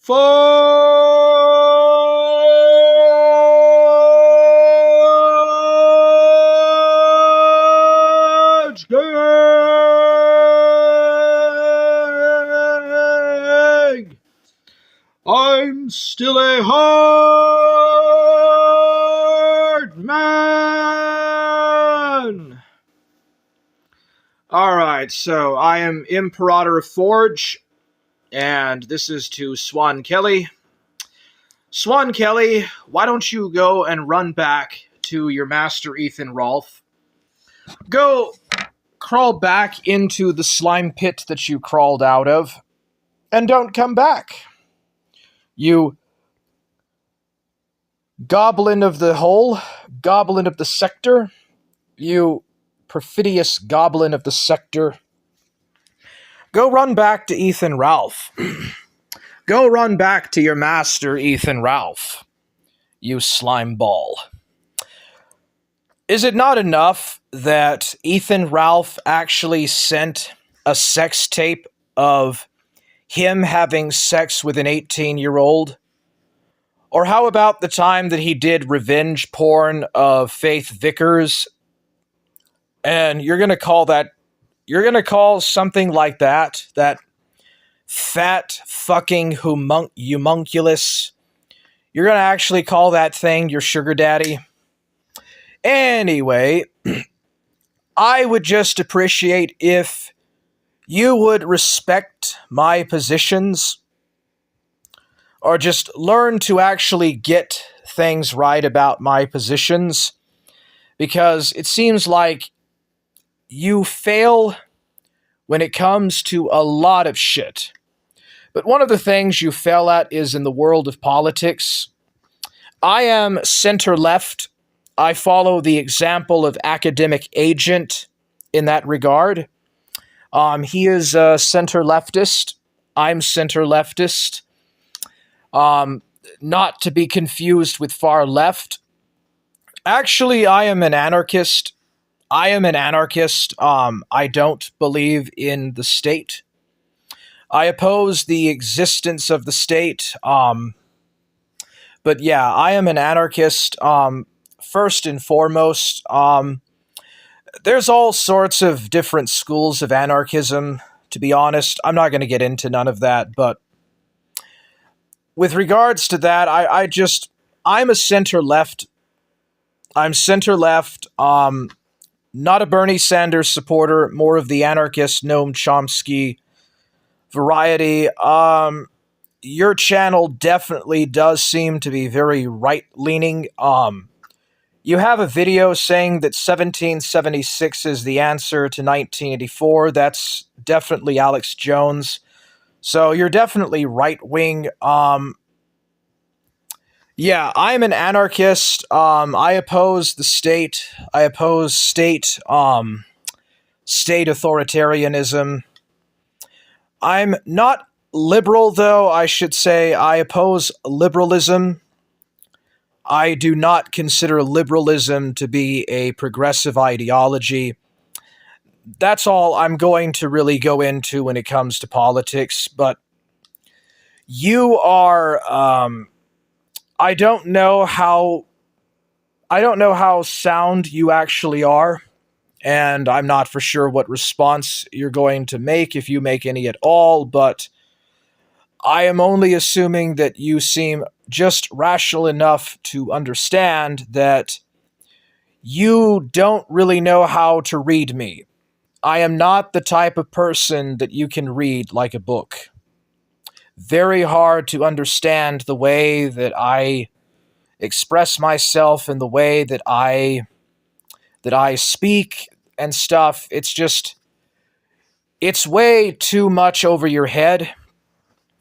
Fudge gang! I'm still a hard man! Alright, so I am Imperator of Forge, and this is to Swan Kelly. Swan Kelly, why don't you go and run back to your master Ethan Rolfe? Go crawl back into the slime pit that you crawled out of, and don't come back. You goblin of the hole, goblin of the sector, you perfidious goblin of the sector. Go run back to Ethan Rolfe. Go run back to your master, Ethan Rolfe, you slime ball. Is it not enough that Ethan Rolfe actually sent a sex tape of him having sex with an 18-year-old? Or how about the time that he did revenge porn of Faith Vickers? And you're going to call something like that fat fucking homunculus, you're going to actually call that thing your sugar daddy? Anyway, I would just appreciate if you would respect my positions, or just learn to actually get things right about my positions, because it seems like you fail when it comes to a lot of shit. But one of the things you fail at is in the world of politics. I am center-left. I follow the example of academic agent in that regard. He is a center-leftist. I'm center-leftist. Not to be confused with far left. Actually, I am an anarchist. I don't believe in the state. I oppose the existence of the state. But yeah, I am an anarchist. First and foremost, there's all sorts of different schools of anarchism, to be honest. I'm not going to get into none of that, but with regards to that, I'm a center-left. I'm center-left, not a Bernie Sanders supporter, more of the anarchist Noam Chomsky variety. Your channel definitely does seem to be very right-leaning. You have a video saying that 1776 is the answer to 1984. That's definitely Alex Jones. So you're definitely right-wing. Yeah, I'm an anarchist. I oppose the state. I oppose state authoritarianism. I'm not liberal, though, I should say. I oppose liberalism. I do not consider liberalism to be a progressive ideology. That's all I'm going to really go into when it comes to politics, but you are, I don't know how sound you actually are, and I'm not for sure what response you're going to make, if you make any at all, but I am only assuming that you seem just rational enough to understand that you don't really know how to read me. I am not the type of person that you can read like a book. Very hard to understand the way that I express myself and the way that I speak and stuff. It's way too much over your head,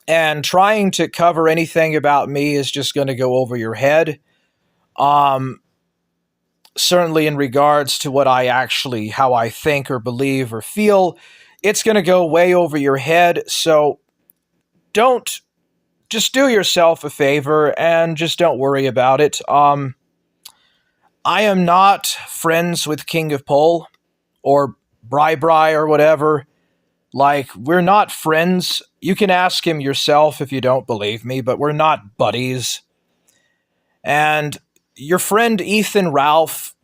and trying to cover anything about me is just going to go over your head. Certainly in regards to how I think or believe or feel, it's going to go way over your head. So just do yourself a favor and just don't worry about it. I am not friends with King of Pole or Bri or whatever. Like, we're not friends. You can ask him yourself if you don't believe me, but we're not buddies. And your friend Ethan Ralph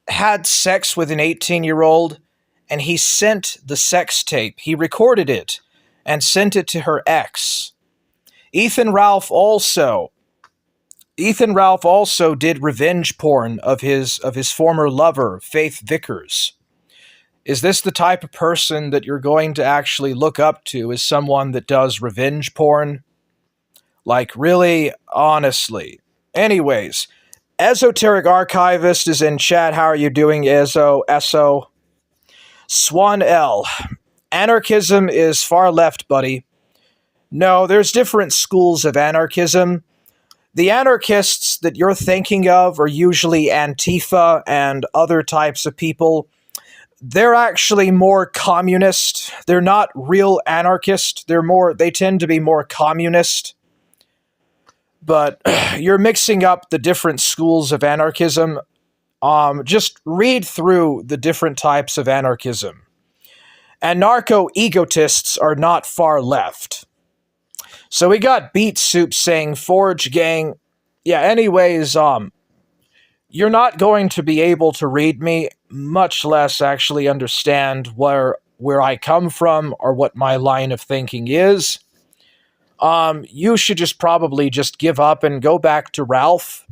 had sex with an 18-year-old, and he sent the sex tape. He recorded it and sent it to her ex. Ethan Ralph also Ethan Ralph also did revenge porn of his former lover, Faith Vickers. Is this the type of person that you're going to actually look up to as someone that does revenge porn? Like, really? Honestly. Anyways, Esoteric Archivist is in chat. How are you doing, Eso? Swan L. Anarchism is far left, buddy. No, there's different schools of anarchism. The anarchists that you're thinking of are usually Antifa and other types of people. They're actually more communist. They're not real anarchist. They tend to be more communist. But you're mixing up the different schools of anarchism. Just read through the different types of anarchism. Anarcho-egotists are not far left. So we got Beat Soup saying Forge Gang. Yeah, anyways, you're not going to be able to read me, much less actually understand where I come from or what my line of thinking is. You should just probably just give up and go back to Ralph.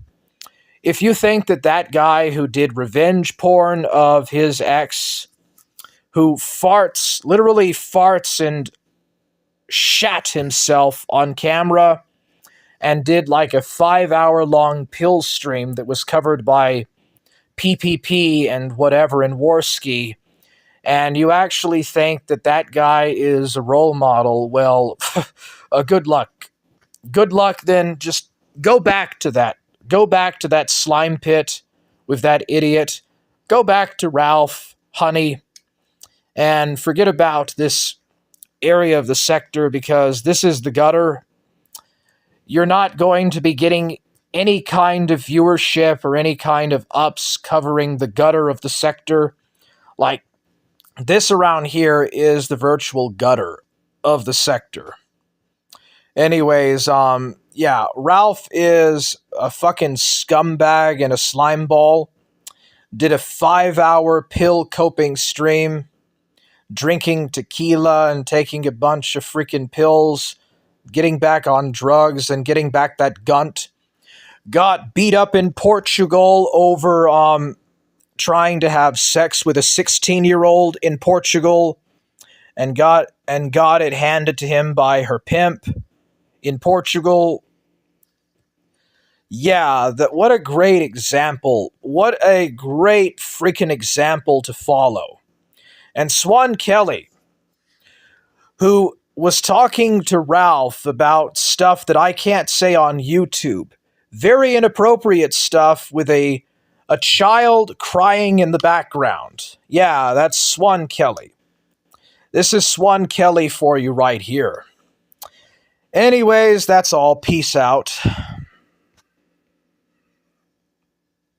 If you think that guy who did revenge porn of his ex, who literally farts and shat himself on camera and did like a 5-hour-long pill stream that was covered by PPP and whatever in Warski, and you actually think that guy is a role model, well, good luck. Good luck then. Just go back to that. Go back to that slime pit with that idiot. Go back to Ralph, honey, and forget about this area of the sector because this is the gutter. You're not going to be getting any kind of viewership or any kind of ups covering the gutter of the sector. Like, this around here is the virtual gutter of the sector. Anyways, yeah, Ralph is a fucking scumbag and a slime ball. Did a 5-hour pill coping stream, drinking tequila and taking a bunch of freaking pills, getting back on drugs and getting back that gunt. Got beat up in Portugal over trying to have sex with a 16-year-old in Portugal and got it handed to him by her pimp in Portugal. Yeah, what a great example. What a great freaking example to follow. And Swan Kelly, who was talking to Ralph about stuff that I can't say on YouTube. Very inappropriate stuff with a child crying in the background. Yeah, that's Swan Kelly. This is Swan Kelly for you right here. Anyways, that's all. Peace out.